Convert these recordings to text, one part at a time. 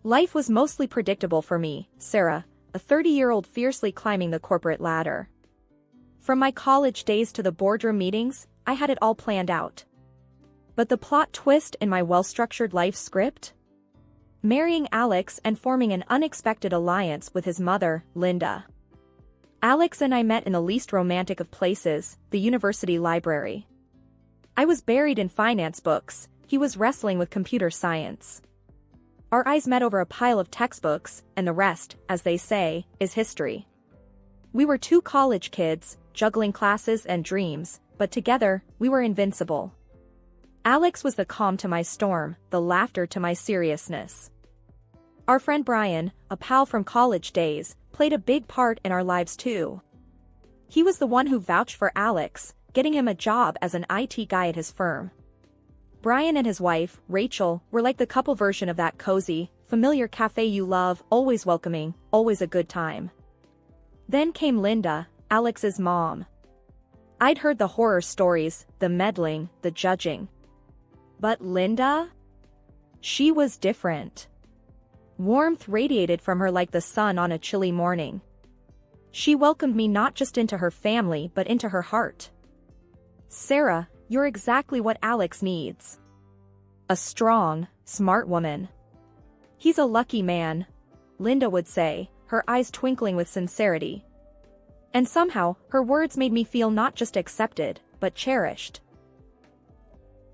Life was mostly predictable for me, Sarah, a 30-year-old fiercely climbing the corporate ladder. From my college days to the boardroom meetings, I had it all planned out. But the plot twist in my well-structured life script? Marrying Alex and forming an unexpected alliance with his mother, Linda. Alex and I met in the least romantic of places, the university library. I was buried in finance books, he was wrestling with computer science. Our eyes met over a pile of textbooks, and the rest, as they say, is history. We were two college kids, juggling classes and dreams, but together, we were invincible. Alex was the calm to my storm, the laughter to my seriousness. Our friend Brian, a pal from college days, played a big part in our lives too. He was the one who vouched for Alex, getting him a job as an IT guy at his firm. Brian and his wife, Rachel, were like the couple version of that cozy, familiar cafe you love, always welcoming, always a good time. Then came Linda, Alex's mom. I'd heard the horror stories, the meddling, the judging. But Linda? She was different. Warmth radiated from her like the sun on a chilly morning. She welcomed me not just into her family but into her heart. Sarah, you're exactly what Alex needs. A strong, smart woman. He's a lucky man, Linda would say, her eyes twinkling with sincerity. And somehow, her words made me feel not just accepted, but cherished.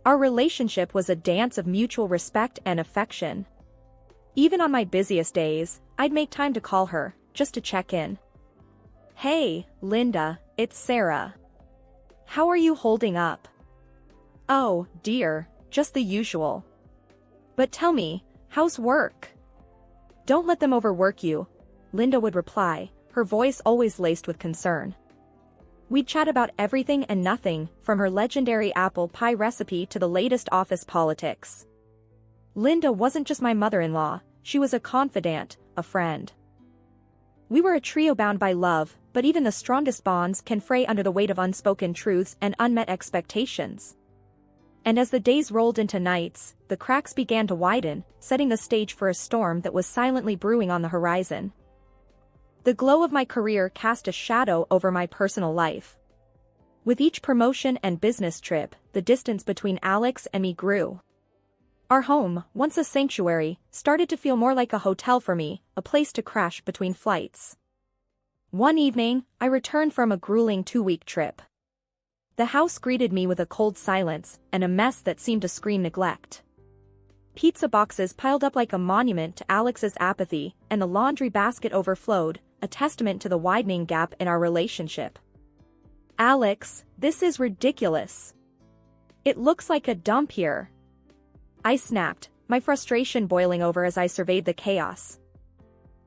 Our relationship was a dance of mutual respect and affection. Even on my busiest days, I'd make time to call her, just to check in. Hey, Linda, it's Sarah. How are you holding up? Oh, dear, just the usual. But tell me, how's work? Don't let them overwork you, Linda would reply, her voice always laced with concern. We'd chat about everything and nothing, from her legendary apple pie recipe to the latest office politics. Linda wasn't just my mother-in-law, she was a confidant, a friend. We were a trio bound by love, but even the strongest bonds can fray under the weight of unspoken truths and unmet expectations. And as the days rolled into nights, the cracks began to widen, setting the stage for a storm that was silently brewing on the horizon. The glow of my career cast a shadow over my personal life. With each promotion and business trip, the distance between Alex and me grew. Our home, once a sanctuary, started to feel more like a hotel for me, a place to crash between flights. One evening, I returned from a grueling 2-week trip. The house greeted me with a cold silence, and a mess that seemed to scream neglect. Pizza boxes piled up like a monument to Alex's apathy, and the laundry basket overflowed, a testament to the widening gap in our relationship. Alex, this is ridiculous. It looks like a dump here. I snapped, my frustration boiling over as I surveyed the chaos.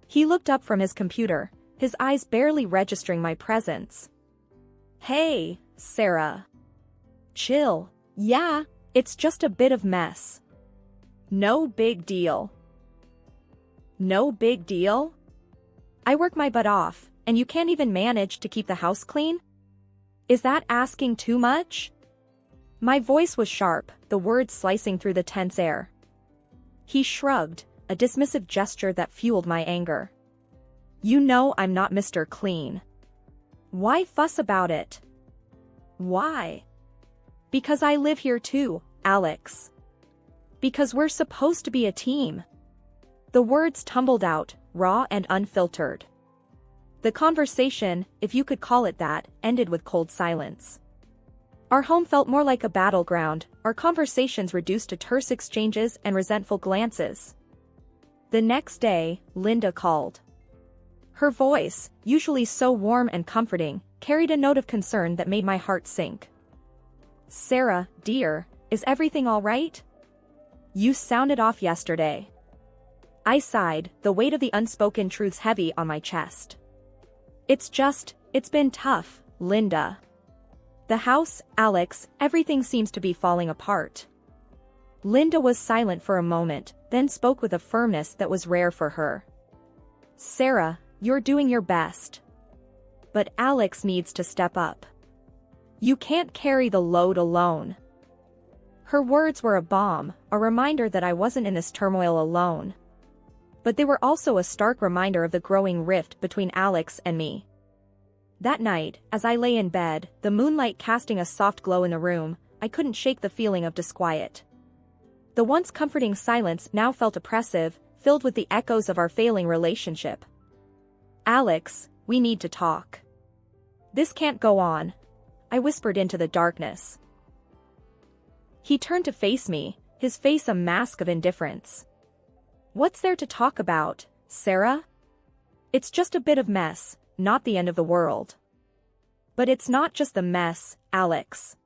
He looked up from his computer, his eyes barely registering my presence. Hey, Sarah. Chill. Yeah, it's just a bit of mess. No big deal. No big deal? I work my butt off, and you can't even manage to keep the house clean? Is that asking too much? My voice was sharp, the words slicing through the tense air. He shrugged, a dismissive gesture that fueled my anger. You know I'm not Mr. Clean. Why fuss about it? Why? Because I live here too, Alex. Because we're supposed to be a team. The words tumbled out, raw and unfiltered. The conversation, if you could call it that, ended with cold silence. Our home felt more like a battleground, our conversations reduced to terse exchanges and resentful glances. The next day, Linda called. Her voice, usually so warm and comforting, carried a note of concern that made my heart sink. Sarah, dear, is everything all right? You sounded off yesterday. I sighed, the weight of the unspoken truths heavy on my chest. It's been tough, Linda. The house, Alex, everything seems to be falling apart. Linda was silent for a moment, then spoke with a firmness that was rare for her. Sarah, you're doing your best. But Alex needs to step up. You can't carry the load alone. Her words were a balm, a reminder that I wasn't in this turmoil alone. But they were also a stark reminder of the growing rift between Alex and me. That night, as I lay in bed, the moonlight casting a soft glow in the room, I couldn't shake the feeling of disquiet. The once comforting silence now felt oppressive, filled with the echoes of our failing relationship. "Alex, we need to talk. This can't go on," I whispered into the darkness. He turned to face me, his face a mask of indifference. "What's there to talk about, Sarah? It's just a bit of mess, not the end of the world." "But it's not just the mess, Alex.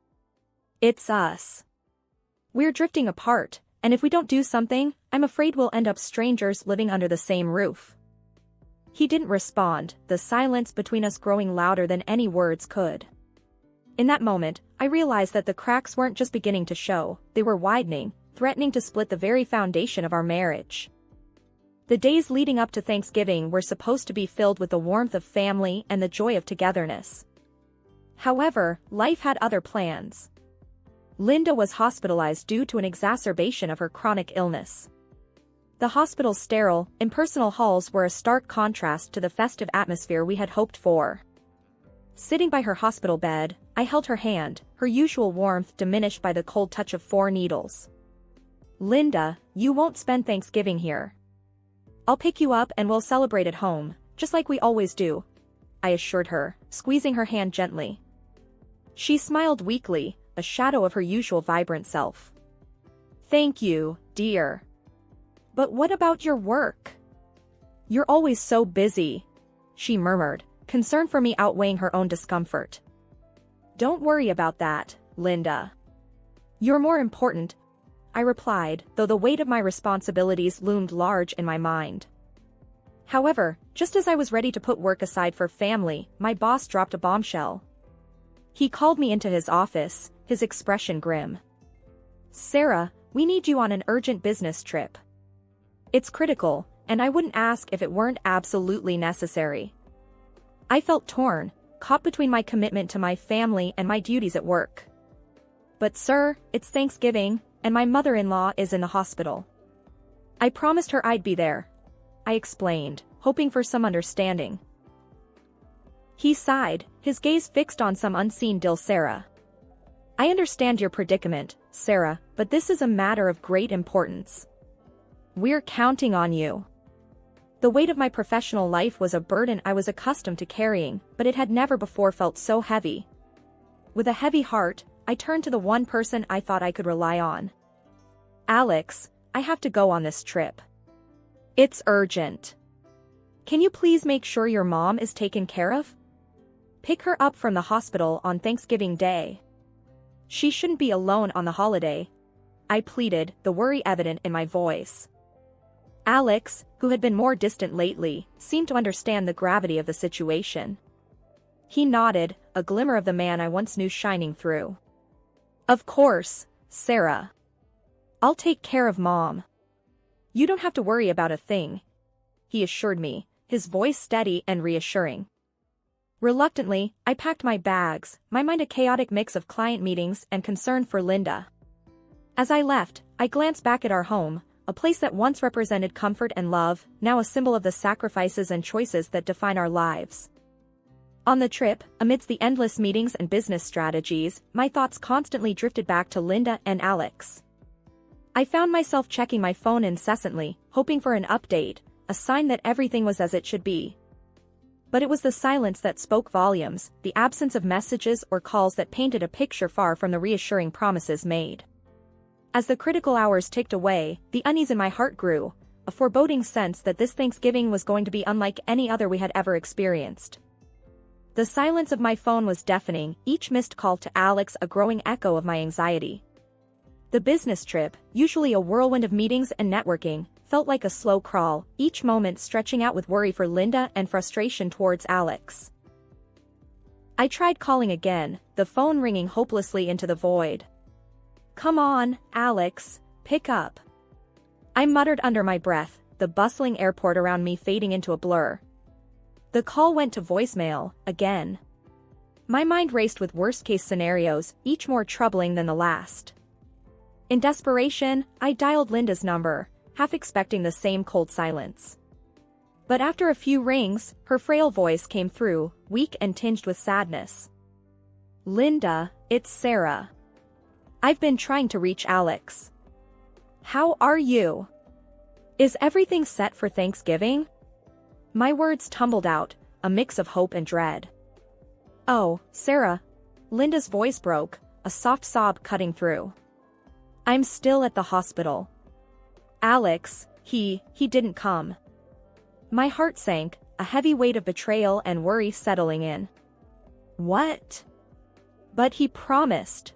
It's us. We're drifting apart, and if we don't do something, I'm afraid we'll end up strangers living under the same roof." He didn't respond, the silence between us growing louder than any words could. In that moment, I realized that the cracks weren't just beginning to show, they were widening, threatening to split the very foundation of our marriage. The days leading up to Thanksgiving were supposed to be filled with the warmth of family and the joy of togetherness. However, life had other plans. Linda was hospitalized due to an exacerbation of her chronic illness. The hospital's sterile, impersonal halls were a stark contrast to the festive atmosphere we had hoped for. Sitting by her hospital bed, I held her hand, her usual warmth diminished by the cold touch of 4 needles. "Linda, you won't spend Thanksgiving here. I'll pick you up and we'll celebrate at home, just like we always do," I assured her, squeezing her hand gently. She smiled weakly, a shadow of her usual vibrant self. "Thank you, dear. But what about your work? You're always so busy," she murmured, concern for me outweighing her own discomfort. "Don't worry about that, Linda. You're more important," I replied, though the weight of my responsibilities loomed large in my mind. However, just as I was ready to put work aside for family, my boss dropped a bombshell. He called me into his office, his expression grim. "Sarah, we need you on an urgent business trip. It's critical, and I wouldn't ask if it weren't absolutely necessary." I felt torn, caught between my commitment to my family and my duties at work. "But sir, it's Thanksgiving, and my mother-in-law is in the hospital. I promised her I'd be there," I explained, hoping for some understanding. He sighed, his gaze fixed on some unseen dill. "Sarah. I understand your predicament, Sarah, but this is a matter of great importance. We're counting on you." The weight of my professional life was a burden I was accustomed to carrying, but it had never before felt so heavy. With a heavy heart, I turned to the one person I thought I could rely on. "Alex, I have to go on this trip. It's urgent. Can you please make sure your mom is taken care of? Pick her up from the hospital on Thanksgiving Day. She shouldn't be alone on the holiday," I pleaded, the worry evident in my voice. Alex, who had been more distant lately, seemed to understand the gravity of the situation. He nodded, a glimmer of the man I once knew shining through. "Of course, Sarah. I'll take care of Mom. You don't have to worry about a thing," he assured me, his voice steady and reassuring. Reluctantly, I packed my bags, my mind a chaotic mix of client meetings and concern for Linda. As I left, I glanced back at our home, a place that once represented comfort and love, now a symbol of the sacrifices and choices that define our lives. On the trip, amidst the endless meetings and business strategies, my thoughts constantly drifted back to Linda and Alex. I found myself checking my phone incessantly, hoping for an update, a sign that everything was as it should be. But it was the silence that spoke volumes, the absence of messages or calls that painted a picture far from the reassuring promises made. As the critical hours ticked away, the unease in my heart grew, a foreboding sense that this Thanksgiving was going to be unlike any other we had ever experienced. The silence of my phone was deafening, each missed call to Alex a growing echo of my anxiety. The business trip, usually a whirlwind of meetings and networking, felt like a slow crawl, each moment stretching out with worry for Linda and frustration towards Alex. I tried calling again, the phone ringing hopelessly into the void. "Come on, Alex, pick up," I muttered under my breath, the bustling airport around me fading into a blur. The call went to voicemail, again. My mind raced with worst-case scenarios, each more troubling than the last. In desperation, I dialed Linda's number, half expecting the same cold silence. But after a few rings, her frail voice came through, weak and tinged with sadness. "Linda, it's Sarah. I've been trying to reach Alex. How are you? Is everything set for Thanksgiving?" My words tumbled out, a mix of hope and dread. "Oh, Sarah." Linda's voice broke, a soft sob cutting through. "I'm still at the hospital. Alex, he didn't come." My heart sank, a heavy weight of betrayal and worry settling in. "What?" "But he promised.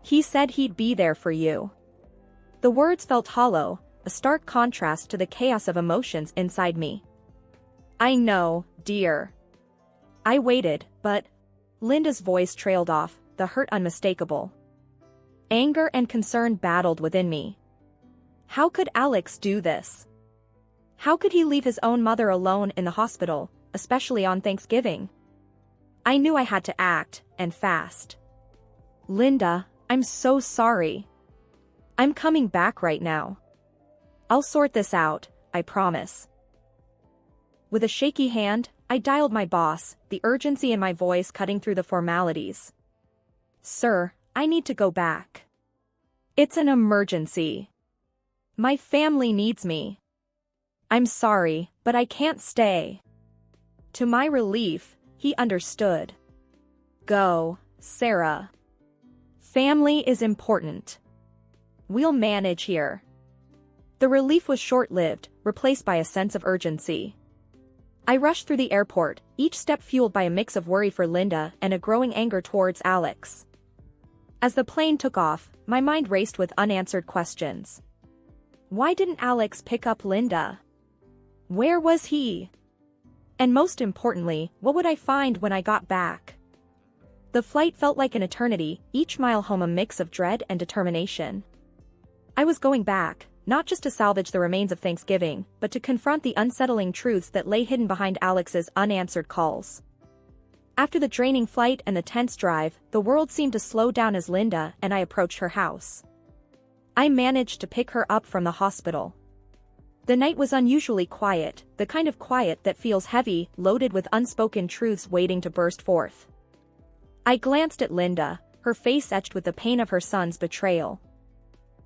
He said he'd be there for you." The words felt hollow, a stark contrast to the chaos of emotions inside me. "I know, dear." I waited, but Linda's voice trailed off, the hurt unmistakable. Anger and concern battled within me. How could Alex do this? How could he leave his own mother alone in the hospital, especially on Thanksgiving? I knew I had to act, and fast. "Linda, I'm so sorry. I'm coming back right now. I'll sort this out, I promise." With a shaky hand, I dialed my boss, the urgency in my voice cutting through the formalities. "Sir, I need to go back. It's an emergency. My family needs me. I'm sorry, but I can't stay." To my relief, he understood. "Go, Sarah. Family is important. We'll manage here." The relief was short-lived, replaced by a sense of urgency. I rushed through the airport, each step fueled by a mix of worry for Linda and a growing anger towards Alex. As the plane took off, my mind raced with unanswered questions. Why didn't Alex pick up Linda? Where was he? And most importantly, what would I find when I got back? The flight felt like an eternity, each mile home a mix of dread and determination. I was going back, not just to salvage the remains of Thanksgiving, but to confront the unsettling truths that lay hidden behind Alex's unanswered calls. After the draining flight and the tense drive, the world seemed to slow down as Linda and I approached her house. I managed to pick her up from the hospital. The night was unusually quiet, the kind of quiet that feels heavy, loaded with unspoken truths waiting to burst forth. I glanced at Linda, her face etched with the pain of her son's betrayal.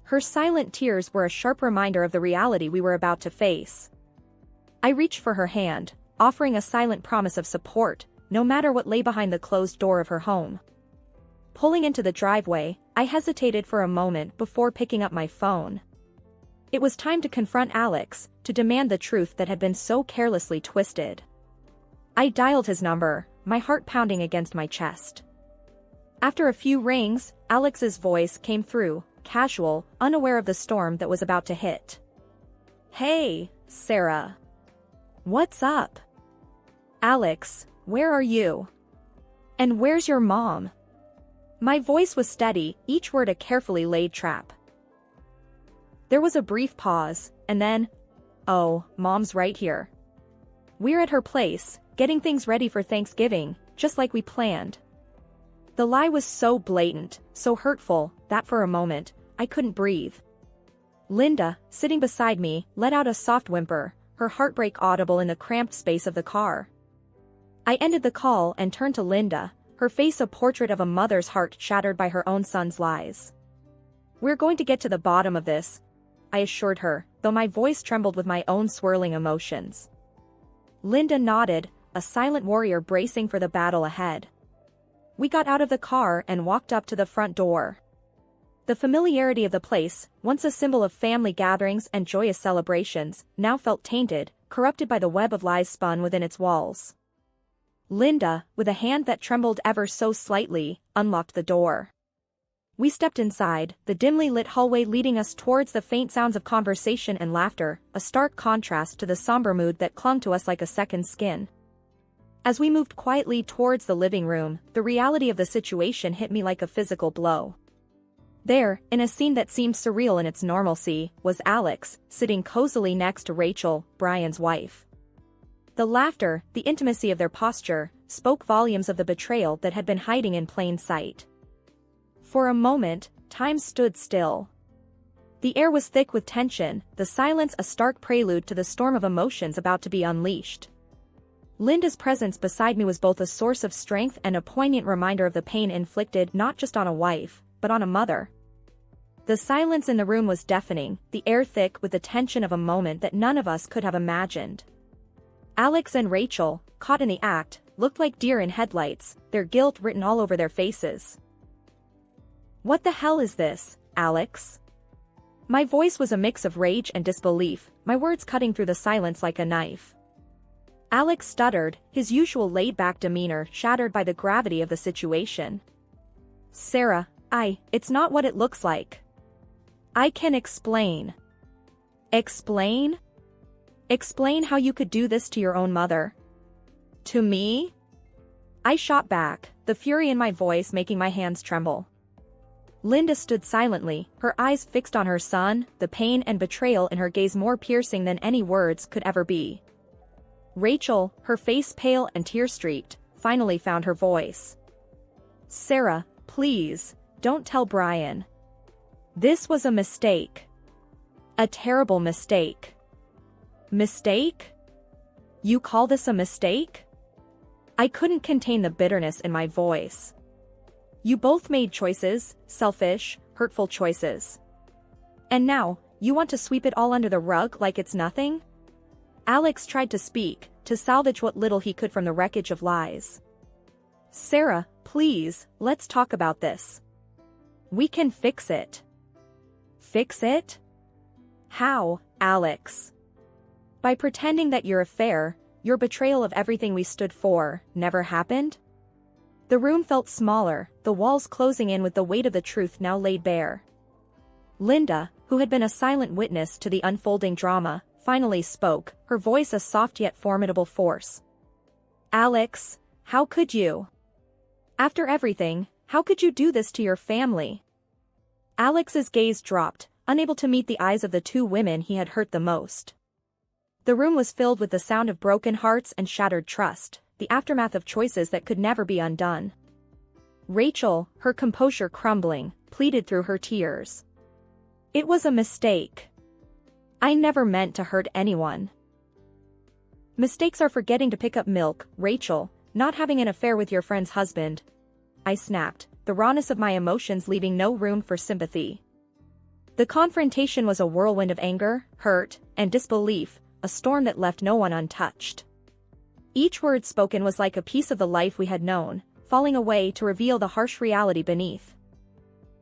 Her silent tears were a sharp reminder of the reality we were about to face. I reached for her hand, offering a silent promise of support, no matter what lay behind the closed door of her home. Pulling into the driveway, I hesitated for a moment before picking up my phone. It was time to confront Alex, to demand the truth that had been so carelessly twisted. I dialed his number, my heart pounding against my chest. After a few rings, Alex's voice came through, casual, unaware of the storm that was about to hit. "Hey, Sarah. What's up? Alex, where are you? And where's your mom?" My voice was steady, each word a carefully laid trap. There was a brief pause, and then, "Oh, Mom's right here. We're at her place, getting things ready for Thanksgiving, just like we planned." The lie was so blatant, so hurtful, that for a moment, I couldn't breathe. Linda, sitting beside me, let out a soft whimper, her heartbreak audible in the cramped space of the car. I ended the call and turned to Linda, her face a portrait of a mother's heart shattered by her own son's lies. "We're going to get to the bottom of this," I assured her, though my voice trembled with my own swirling emotions. Linda nodded, a silent warrior bracing for the battle ahead. We got out of the car and walked up to the front door. The familiarity of the place, once a symbol of family gatherings and joyous celebrations, now felt tainted, corrupted by the web of lies spun within its walls. Linda, with a hand that trembled ever so slightly, unlocked the door. We stepped inside, the dimly lit hallway leading us towards the faint sounds of conversation and laughter, a stark contrast to the somber mood that clung to us like a second skin. As we moved quietly towards the living room, the reality of the situation hit me like a physical blow. There, in a scene that seemed surreal in its normalcy, was Alex, sitting cozily next to Rachel, Brian's wife. The laughter, the intimacy of their posture, spoke volumes of the betrayal that had been hiding in plain sight. For a moment, time stood still. The air was thick with tension, the silence a stark prelude to the storm of emotions about to be unleashed. Linda's presence beside me was both a source of strength and a poignant reminder of the pain inflicted not just on a wife, but on a mother. The silence in the room was deafening, the air thick with the tension of a moment that none of us could have imagined. Alex and Rachel, caught in the act, looked like deer in headlights, their guilt written all over their faces. "What the hell is this, Alex?" My voice was a mix of rage and disbelief, my words cutting through the silence like a knife. Alex stuttered, his usual laid-back demeanor shattered by the gravity of the situation. "Sarah, it's not what it looks like. I can explain." "Explain? Explain how you could do this to your own mother? To me?" I shot back, the fury in my voice making my hands tremble. Linda stood silently, her eyes fixed on her son, the pain and betrayal in her gaze more piercing than any words could ever be. Rachel, her face pale and tear-streaked, finally found her voice. "Sarah, please, don't tell Brian. This was a mistake. A terrible mistake." "Mistake? You call this a mistake?" I couldn't contain the bitterness in my voice. "You both made choices, selfish, hurtful choices. And now, you want to sweep it all under the rug like it's nothing?" Alex tried to speak, to salvage what little he could from the wreckage of lies. "Sarah, please, let's talk about this. We can fix it." "Fix it? How, Alex?" "By pretending that your affair, your betrayal of everything we stood for, never happened?" The room felt smaller, the walls closing in with the weight of the truth now laid bare. Linda, who had been a silent witness to the unfolding drama, finally spoke, her voice a soft yet formidable force. "Alex, how could you? After everything, how could you do this to your family?" Alex's gaze dropped, unable to meet the eyes of the two women he had hurt the most. The room was filled with the sound of broken hearts and shattered trust, the aftermath of choices that could never be undone. Rachel, her composure crumbling, pleaded through her tears. "It was a mistake. I never meant to hurt anyone." "Mistakes are forgetting to pick up milk, Rachel, not having an affair with your friend's husband," I snapped, the rawness of my emotions leaving no room for sympathy. The confrontation was a whirlwind of anger, hurt, and disbelief, a storm that left no one untouched. Each word spoken was like a piece of the life we had known, falling away to reveal the harsh reality beneath.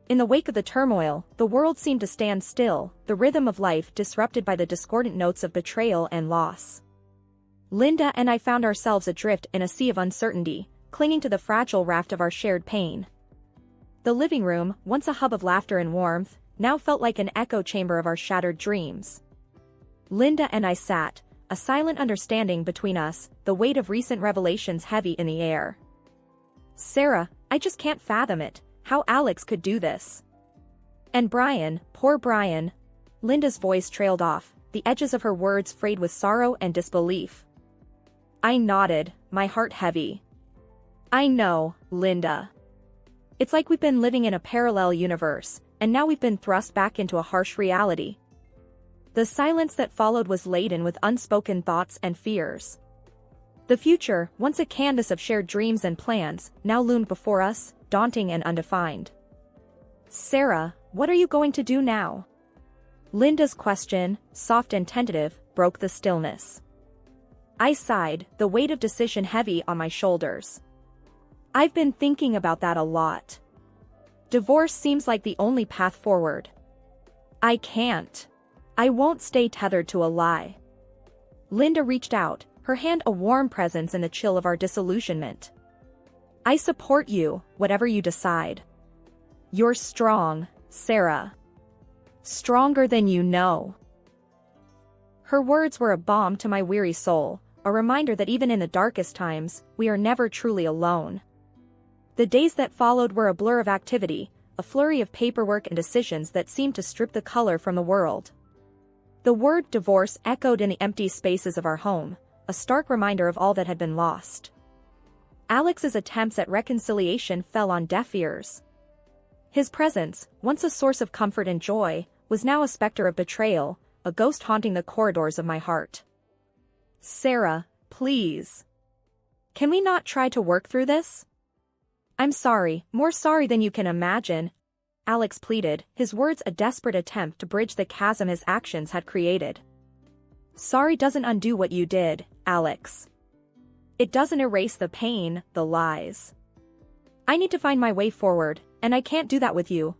In the wake of the turmoil, the world seemed to stand still, the rhythm of life disrupted by the discordant notes of betrayal and loss. Linda and I found ourselves adrift in a sea of uncertainty, clinging to the fragile raft of our shared pain. The living room, once a hub of laughter and warmth, now felt like an echo chamber of our shattered dreams. Linda and I sat, a silent understanding between us, the weight of recent revelations heavy in the air. "Sarah, I just can't fathom it, how Alex could do this. And Brian, poor Brian." Linda's voice trailed off, the edges of her words frayed with sorrow and disbelief. I nodded, my heart heavy. "I know, Linda. It's like we've been living in a parallel universe, and now we've been thrust back into a harsh reality." The silence that followed was laden with unspoken thoughts and fears. The future, once a canvas of shared dreams and plans, now loomed before us, daunting and undefined. "Sarah, what are you going to do now?" Linda's question, soft and tentative, broke the stillness. I sighed, the weight of decision heavy on my shoulders. "I've been thinking about that a lot. Divorce seems like the only path forward. I can't. I won't stay tethered to a lie." Linda reached out, her hand a warm presence in the chill of our disillusionment. "I support you, whatever you decide. You're strong, Sarah. Stronger than you know." Her words were a balm to my weary soul, a reminder that even in the darkest times, we are never truly alone. The days that followed were a blur of activity, a flurry of paperwork and decisions that seemed to strip the color from the world. The word divorce echoed in the empty spaces of our home, a stark reminder of all that had been lost. Alex's attempts at reconciliation fell on deaf ears. His presence, once a source of comfort and joy, was now a specter of betrayal, a ghost haunting the corridors of my heart. Sarah, please. Can we not try to work through this? I'm sorry, more sorry than you can imagine, Alex pleaded, his words a desperate attempt to bridge the chasm his actions had created. Sorry doesn't undo what you did, Alex. It doesn't erase the pain, the lies. I need to find my way forward, and I can't do that with you,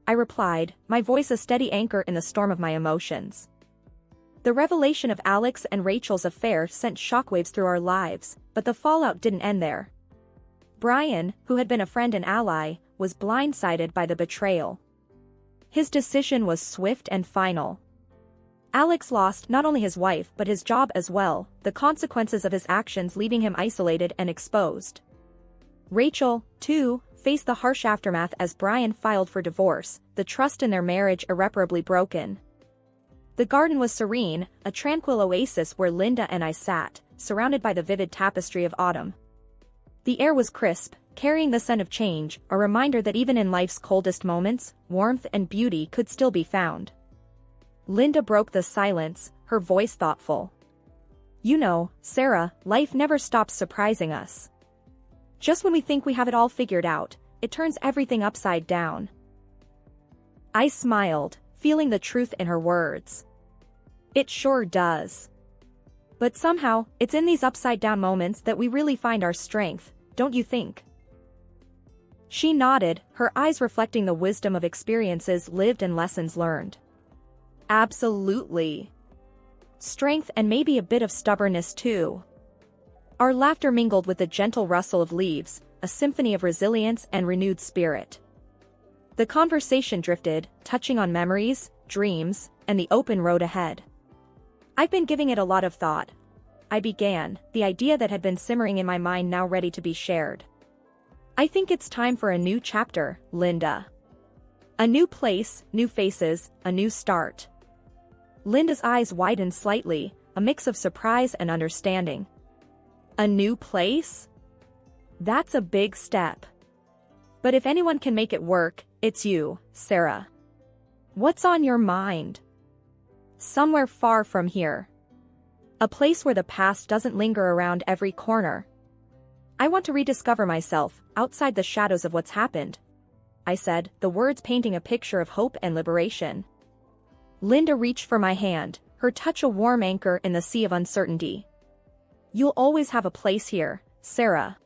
I replied, my voice a steady anchor in the storm of my emotions. The revelation of Alex and Rachel's affair sent shockwaves through our lives, but the fallout didn't end there. Brian, who had been a friend and ally, was blindsided by the betrayal. His decision was swift and final. Alex lost not only his wife but his job as well, the consequences of his actions leaving him isolated and exposed. Rachel, too, faced the harsh aftermath as Brian filed for divorce, the trust in their marriage irreparably broken. The garden was serene, a tranquil oasis where Linda and I sat, surrounded by the vivid tapestry of autumn. The air was crisp, carrying the scent of change, a reminder that even in life's coldest moments, warmth and beauty could still be found. Linda broke the silence, her voice thoughtful. You know, Sarah, life never stops surprising us. Just when we think we have it all figured out, it turns everything upside down. I smiled, feeling the truth in her words. It sure does. But somehow, it's in these upside-down moments that we really find our strength, don't you think? She nodded, her eyes reflecting the wisdom of experiences lived and lessons learned. Absolutely. Strength and maybe a bit of stubbornness too. Our laughter mingled with the gentle rustle of leaves, a symphony of resilience and renewed spirit. The conversation drifted, touching on memories, dreams, and the open road ahead. I've been giving it a lot of thought. I began, the idea that had been simmering in my mind now ready to be shared. I think it's time for a new chapter, Linda. A new place, new faces, a new start. Linda's eyes widened slightly, a mix of surprise and understanding. A new place? That's a big step. But if anyone can make it work, it's you, Sarah. What's on your mind? Somewhere far from here. A place where the past doesn't linger around every corner. I want to rediscover myself, outside the shadows of what's happened, I said, the words painting a picture of hope and liberation. Linda reached for my hand, her touch a warm anchor in the sea of uncertainty. You'll always have a place here, Sarah.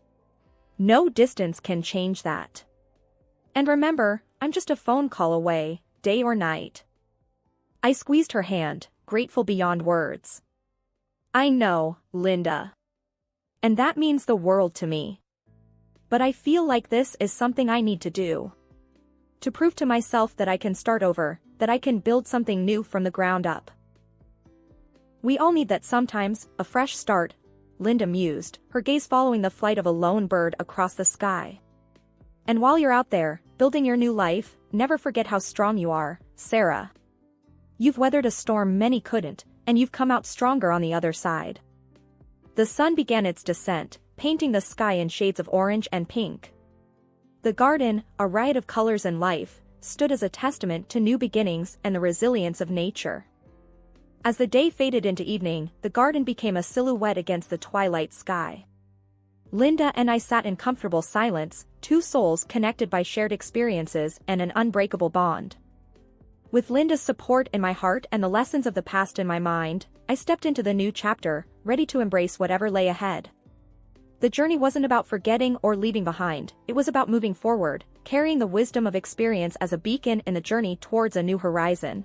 No distance can change that. And remember, I'm just a phone call away, day or night. I squeezed her hand, grateful beyond words. I know, Linda. And that means the world to me. But I feel like this is something I need to do. To prove to myself that I can start over, that I can build something new from the ground up. We all need that sometimes, a fresh start, Linda mused, her gaze following the flight of a lone bird across the sky. And while you're out there, building your new life, never forget how strong you are, Sarah. You've weathered a storm many couldn't, and you've come out stronger on the other side. The sun began its descent, painting the sky in shades of orange and pink. The garden, a riot of colors and life, stood as a testament to new beginnings and the resilience of nature. As the day faded into evening, the garden became a silhouette against the twilight sky. Linda and I sat in comfortable silence, two souls connected by shared experiences and an unbreakable bond. With Linda's support in my heart and the lessons of the past in my mind, I stepped into the new chapter, ready to embrace whatever lay ahead. The journey wasn't about forgetting or leaving behind, it was about moving forward, carrying the wisdom of experience as a beacon in the journey towards a new horizon.